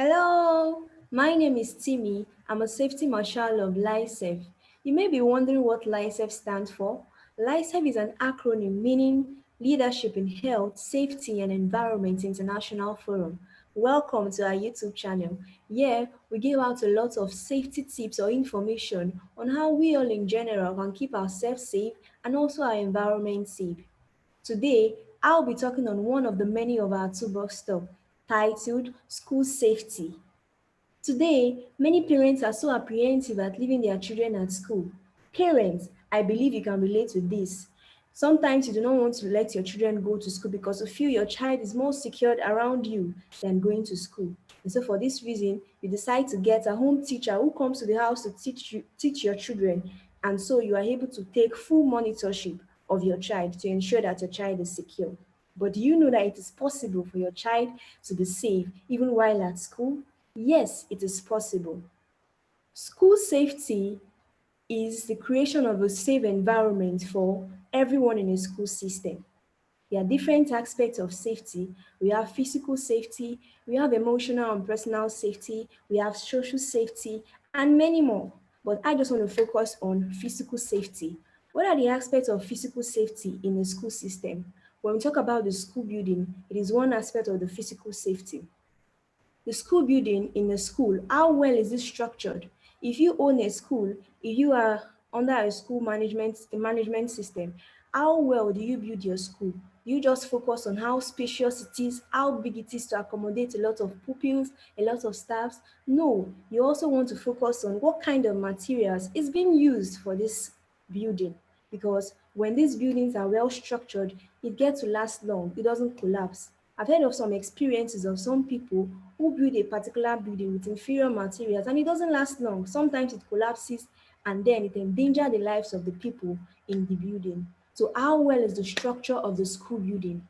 Hello, my name is Timi. I'm a safety marshal of LISEF. You may be wondering what LISEF stands for. LISEF is an acronym meaning Leadership in Health, Safety and Environment International Forum. Welcome to our YouTube channel. Here, we give out a lot of safety tips or information on how we all in general can keep ourselves safe and also our environment safe. Today, I'll be talking on one of the many of our toolbox stuff titled School Safety. Today, many parents are so apprehensive at leaving their children at school. Parents, I believe you can relate to this. Sometimes you do not want to let your children go to school because you feel your child is more secured around you than going to school. And so for this reason, you decide to get a home teacher who comes to the house to teach your children. And so you are able to take full monitorship of your child to ensure that your child is secure. But do you know that it is possible for your child to be safe even while at school? Yes, it is possible. School safety is the creation of a safe environment for everyone in a school system. There are different aspects of safety. We have physical safety, we have emotional and personal safety, we have social safety, and many more. But I just want to focus on physical safety. What are the aspects of physical safety in a school system? When we talk about the school building, it is one aspect of the physical safety. The school building in a school, how well is it structured? If you own a school, if you are under a school management system, how well do you build your school? Do you just focus on how spacious it is, how big it is to accommodate a lot of pupils, a lot of staffs? No, you also want to focus on what kind of materials is being used for this building, because when these buildings are well structured, it gets to last long, it doesn't collapse. I've heard of some experiences of some people who build a particular building with inferior materials and it doesn't last long. Sometimes it collapses and then it endangers the lives of the people in the building. So how well is the structure of the school building?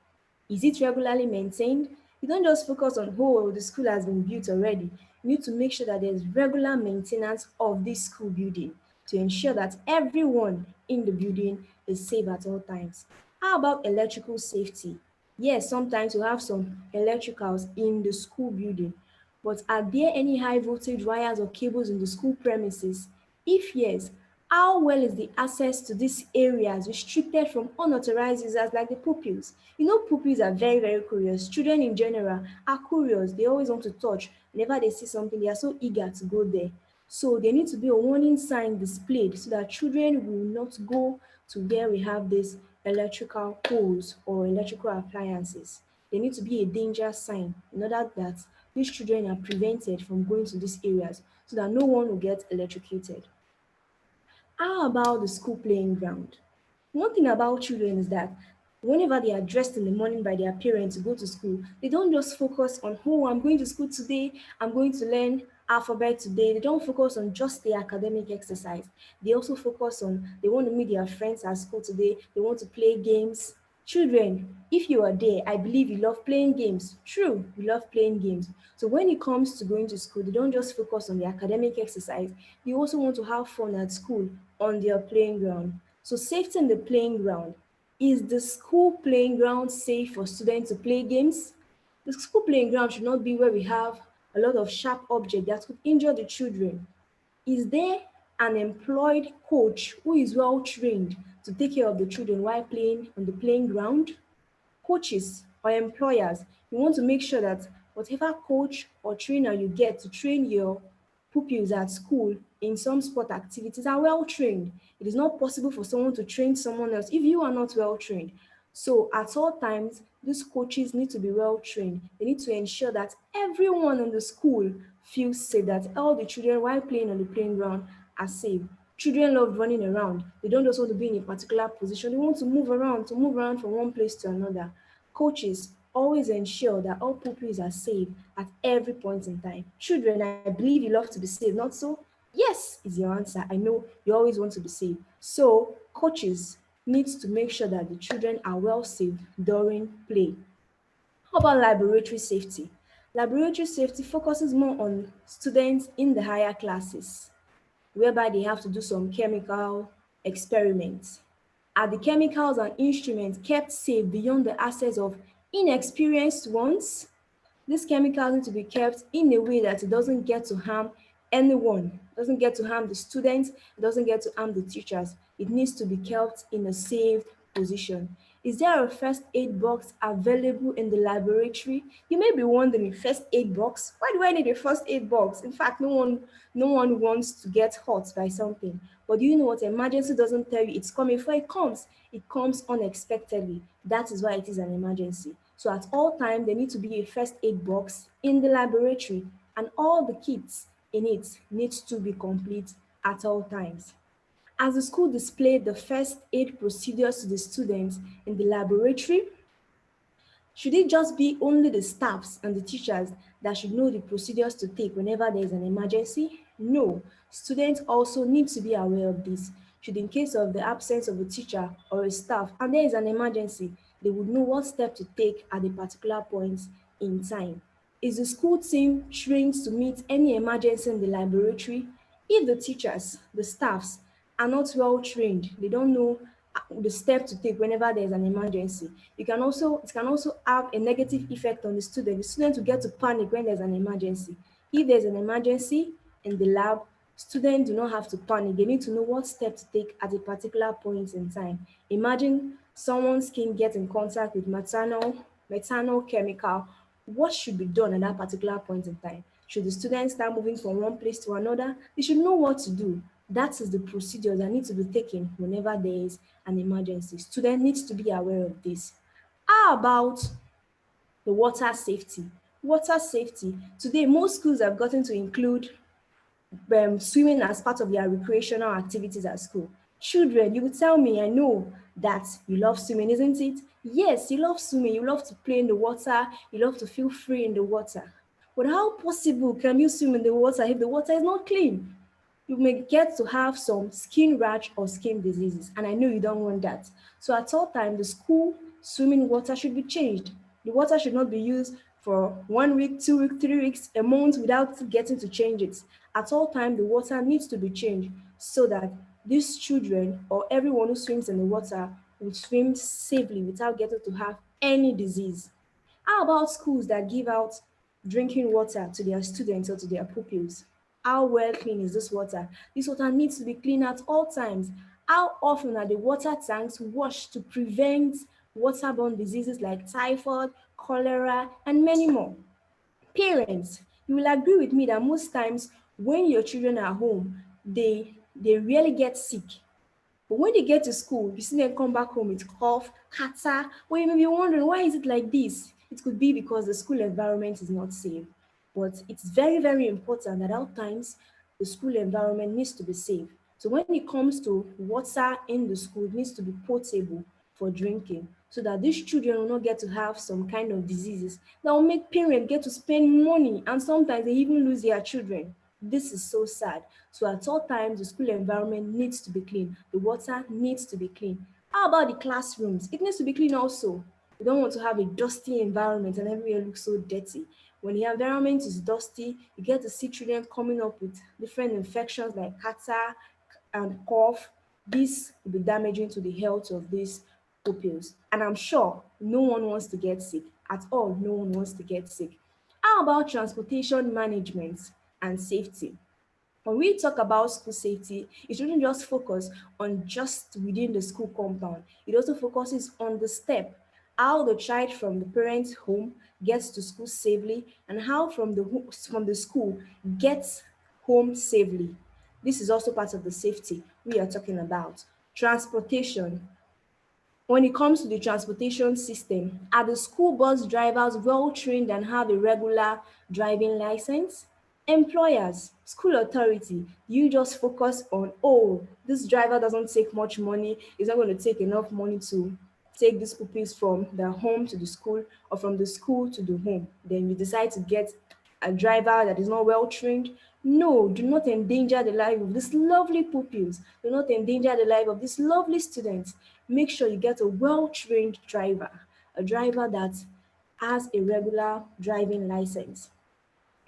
Is it regularly maintained? You don't just focus on, oh, the school has been built already. You need to make sure that there's regular maintenance of this school building to ensure that everyone in the building is safe at all times. How about electrical safety? Yes, sometimes you have some electricals in the school building, but are there any high voltage wires or cables in the school premises? If yes, how well is the access to these areas restricted from unauthorized users like the pupils? You know, pupils are very, very curious. Children in general are curious. They always want to touch. Whenever they see something, they are so eager to go there. So there needs to be a warning sign displayed so that children will not go to where we have these electrical poles or electrical appliances. There needs to be a danger sign in order that these children are prevented from going to these areas so that no one will get electrocuted. How about the school playing ground? One thing about children is that whenever they are dressed in the morning by their parents to go to school, they don't just focus on, oh, I'm going to school today, I'm going to learn alphabet today. They don't focus on just the academic exercise. They also focus on, they want to meet their friends at school today, they want to play games. Children, if you are there, I believe you love playing games. True, you love playing games. So when it comes to going to school, they don't just focus on the academic exercise. They also want to have fun at school on their playing ground. So safety in the playing ground. Is the school playing ground safe for students to play games? The school playing ground should not be where we have a lot of sharp objects that could injure the children. Is there an employed coach who is well trained to take care of the children while playing on the playing ground? Coaches or employers, you want to make sure that whatever coach or trainer you get to train your pupils at school in some sport activities are well trained. It is not possible for someone to train someone else if you are not well trained. So at all times, these coaches need to be well trained. They need to ensure that everyone in the school feels safe, that all the children while playing on the playing ground are safe. Children love running around. They don't just want to be in a particular position. They want to move around from one place to another. Coaches always ensure that all pupils are safe at every point in time. Children, I believe you love to be safe, not so? Yes, is your answer. I know you always want to be safe. So, coaches need to make sure that the children are well safe during play. How about laboratory safety? Laboratory safety focuses more on students in the higher classes, whereby they have to do some chemical experiments. Are the chemicals and instruments kept safe beyond the access of inexperienced ones? These chemicals need to be kept in a way that it doesn't get to harm anyone, it doesn't get to harm the students, it doesn't get to harm the teachers. It needs to be kept in a safe position. Is there a first aid box available in the laboratory? You may be wondering, first aid box? Why do I need a first aid box? In fact, no one wants to get hurt by something. But do you know what? Emergency doesn't tell you it's coming before it comes. It comes unexpectedly. That is why it is an emergency. So at all times, there needs to be a first aid box in the laboratory, and all the kits in it needs to be complete at all times. As the school displayed the first aid procedures to the students in the laboratory, should it just be only the staffs and the teachers that should know the procedures to take whenever there is an emergency? No, students also need to be aware of this. Should in case of the absence of a teacher or a staff and there is an emergency, they would know what step to take at a particular point in time. Is the school team trained to meet any emergency in the laboratory? If the teachers, the staffs are not well trained, they don't know the step to take whenever there's an emergency. It can also have a negative effect on the student. The student will get to panic when there's an emergency. If there's an emergency in the lab, students do not have to panic. They need to know what step to take at a particular point in time. Imagine someone's skin gets in contact with maternal chemical. What should be done at that particular point in time? Should the students start moving from one place to another? They should know what to do. That is the procedure that needs to be taken whenever there is an emergency. Student needs to be aware of this. How about the water safety? Water safety. Today, most schools have gotten to include swimming as part of their recreational activities at school. Children, you will tell me, I know that you love swimming, isn't it? Yes, you love swimming, you love to play in the water, you love to feel free in the water. But how possible can you swim in the water if the water is not clean? You may get to have some skin rash or skin diseases, and I know you don't want that. So at all time, the school swimming water should be changed. The water should not be used for 1 week, 2 weeks, 3 weeks, a month without getting to change it. At all time, the water needs to be changed so that these children or everyone who swims in the water will swim safely without getting to have any disease. How about schools that give out drinking water to their students or to their pupils? How well clean is this water? This water needs to be clean at all times. How often are the water tanks washed to prevent waterborne diseases like typhoid, cholera, and many more? Parents, you will agree with me that most times when your children are home, they really get sick. But when they get to school, you see them come back home with cough, catarrh. Well, you may be wondering, why is it like this? It could be because the school environment is not safe. But it's very, very important that at all times the school environment needs to be safe. So when it comes to water in the school, it needs to be potable for drinking so that these children will not get to have some kind of diseases that will make parents get to spend money and sometimes they even lose their children. This is so sad. So at all times, the school environment needs to be clean. The water needs to be clean. How about the classrooms? It needs to be clean also. We don't want to have a dusty environment and everywhere looks so dirty. When the environment is dusty, you get to see children coming up with different infections like catarrh and cough. This will be damaging to the health of these pupils. And I'm sure no one wants to get sick. At all, no one wants to get sick. How about transportation management and safety? When we talk about school safety, it shouldn't just focus on just within the school compound. It also focuses on the step, how the child from the parent's home gets to school safely, and how from the school gets home safely. This is also part of the safety we are talking about. Transportation. When it comes to the transportation system, are the school bus drivers well trained and have a regular driving license? Employers, school authority, you just focus on, oh, this driver doesn't take much money, he's not going to take enough money to take these pupils from the home to the school or from the school to the home. Then you decide to get a driver that is not well trained. No, do not endanger the life of these lovely pupils. Do not endanger the life of these lovely students. Make sure you get a well trained driver, a driver that has a regular driving license.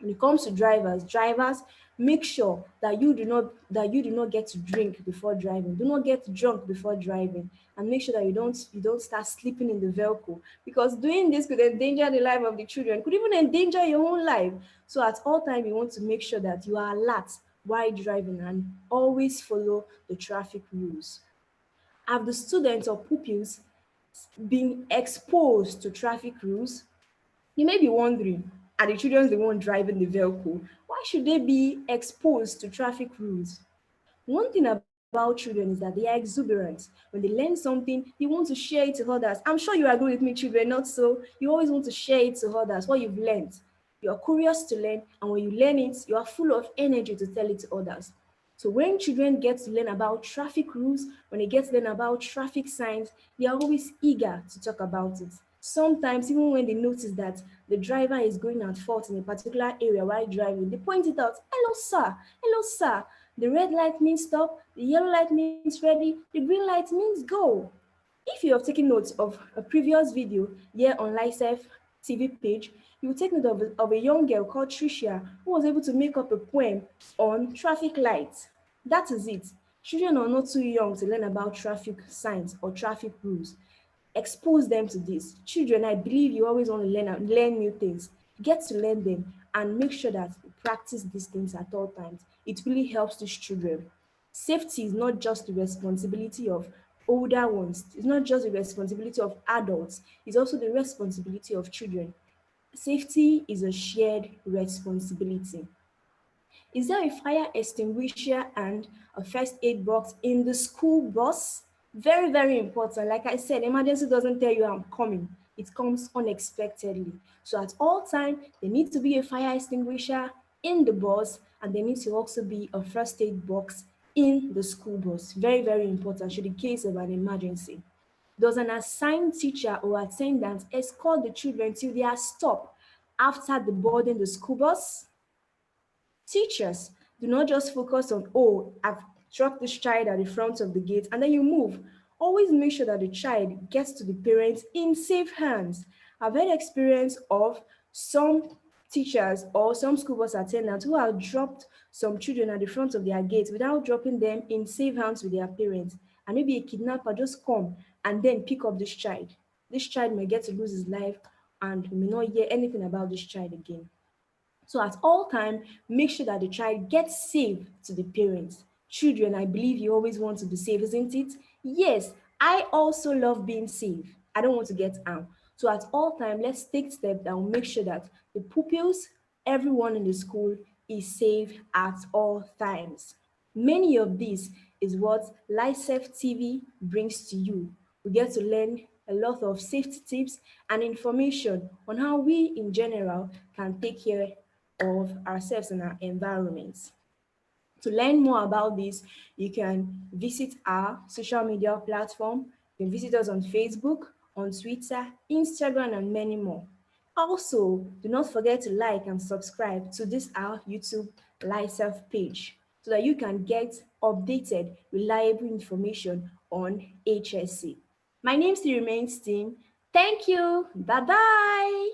When it comes to drivers make sure that you do not get to drink before driving. Do not get drunk before driving, and make sure that you don't start sleeping in the vehicle, because doing this could endanger the life of the children, could even endanger your own life. So at all time you want to make sure that you are alert while driving and always follow the traffic rules. Have the students or pupils been exposed to traffic rules? You may be wondering, are the children the one driving the vehicle? Why should they be exposed to traffic rules? One thing about children is that they are exuberant. When they learn something, they want to share it to others. I'm sure you agree with me, children, not so? You always want to share it to others, what you've learned. You're curious to learn, and when you learn it, you are full of energy to tell it to others. So when children get to learn about traffic rules, when they get to learn about traffic signs, they are always eager to talk about it. Sometimes, even when they notice that the driver is going at fault in a particular area while driving, they point it out. Hello, sir. The red light means stop, the yellow light means ready, the green light means go. If you have taken notes of a previous video here on LifeSafe TV page, you will take note of a young girl called Tricia who was able to make up a poem on traffic lights. That is it. Children are not too young to learn about traffic signs or traffic rules. Expose them to this. Children, I believe you always want to learn new things. Get to learn them and make sure that you practice these things at all times. It really helps these children. Safety is not just the responsibility of older ones. It's not just the responsibility of adults. It's also the responsibility of children. Safety is a shared responsibility. Is there a fire extinguisher and a first aid box in the school bus? Very, very important. Like I said, emergency doesn't tell you I'm coming. It comes unexpectedly. So at all time, there needs to be a fire extinguisher in the bus, and there needs to also be a first aid box in the school bus. Very, very important should in case of an emergency. Does an assigned teacher or attendant escort the children till they are stopped after the boarding the school bus? Teachers, do not just focus on, oh, I've dropped this child at the front of the gate and then you move. Always make sure that the child gets to the parents in safe hands. I've had experience of some teachers or some school bus attendants who have dropped some children at the front of their gate without dropping them in safe hands with their parents. And maybe a kidnapper just come and then pick up this child. This child may get to lose his life and may not hear anything about this child again. So at all time, make sure that the child gets safe to the parents. Children, I believe you always want to be safe, isn't it? Yes, I also love being safe. I don't want to get harmed. So at all time, let's take steps that will make sure that the pupils, everyone in the school is safe at all times. Many of these is what LifeSafe TV brings to you. We get to learn a lot of safety tips and information on how we in general can take care of ourselves and our environments. To learn more about this, you can visit our social media platform. You can visit us on Facebook, on Twitter, Instagram, and many more. Also, do not forget to like and subscribe to this our YouTube LifeSelf page so that you can get updated, reliable information on HSC. My name still remains Tim. Thank you. Bye bye.